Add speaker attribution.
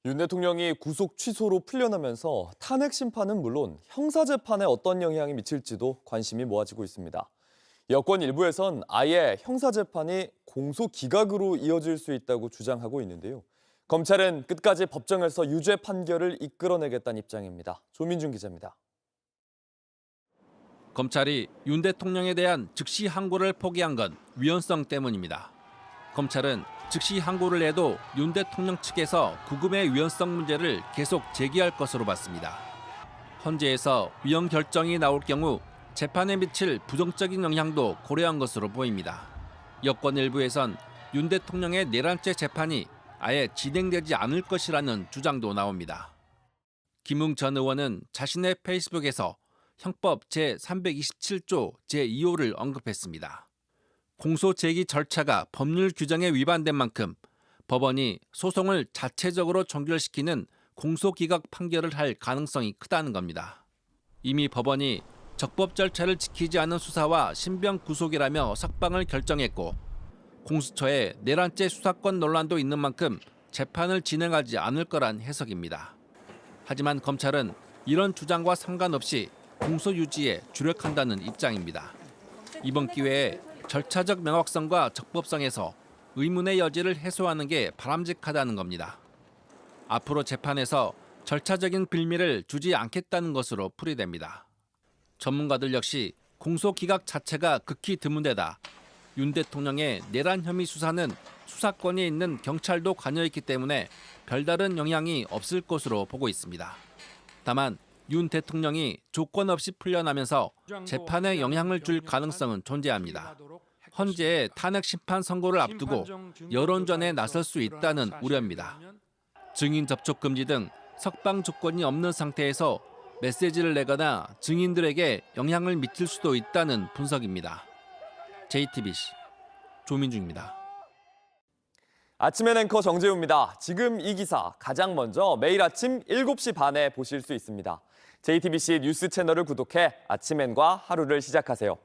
Speaker 1: 윤 대통령이 구속 취소로 풀려나면서 탄핵 심판은 물론 형사재판에 어떤 영향이 미칠지도 관심이 모아지고 있습니다. 여권 일부에선 아예 형사재판이 공소기각으로 이어질 수 있다고 주장하고 있는데요. 검찰은 끝까지 법정에서 유죄 판결을 이끌어내겠다는 입장입니다. 조민준 기자입니다.
Speaker 2: 검찰이 윤 대통령에 대한 즉시 항고를 포기한 건 위헌성 때문입니다. 검찰은 즉시 항고를 해도 윤 대통령 측에서 구금의 위헌성 문제를 계속 제기할 것으로 봤습니다. 헌재에서 위헌 결정이 나올 경우 재판에 미칠 부정적인 영향도 고려한 것으로 보입니다. 여권 일부에선 윤 대통령의 내란죄 재판이 아예 진행되지 않을 것이라는 주장도 나옵니다. 김웅 전 의원은 자신의 페이스북에서 형법 제327조 제2호를 언급했습니다. 공소 제기 절차가 법률 규정에 위반된 만큼 법원이 소송을 자체적으로 종결시키는 공소기각 판결을 할 가능성이 크다는 겁니다. 이미 법원이 적법 절차를 지키지 않은 수사와 신병 구속이라며 석방을 결정했고 공수처에 내란죄 수사권 논란도 있는 만큼 재판을 진행하지 않을 거란 해석입니다. 하지만 검찰은 이런 주장과 상관없이 공소 유지에 주력한다는 입장입니다. 이번 기회에 절차적 명확성과 적법성에서 의문의 여지를 해소하는 게 바람직하다는 겁니다. 앞으로 재판에서 절차적인 빌미를 주지 않겠다는 것으로 풀이됩니다. 전문가들 역시 공소기각 자체가 극히 드문 데다 윤 대통령의 내란 혐의 수사는 수사권이 있는 경찰도 관여했기 때문에 별다른 영향이 없을 것으로 보고 있습니다. 다만 윤 대통령이 조건 없이 풀려나면서 재판에 영향을 줄 가능성은 존재합니다. 헌재의 탄핵 심판 선고를 앞두고 여론전에 나설 수 있다는 우려입니다. 증인 접촉 금지 등 석방 조건이 없는 상태에서 메시지를 내거나 증인들에게 영향을 미칠 수도 있다는 분석입니다. JTBC 조민중입니다.
Speaker 1: 아침엔 앵커 정재우입니다. 지금 이 기사 가장 먼저 매일 아침 7시 반에 보실 수 있습니다. JTBC 뉴스 채널을 구독해 아침엔과 하루를 시작하세요.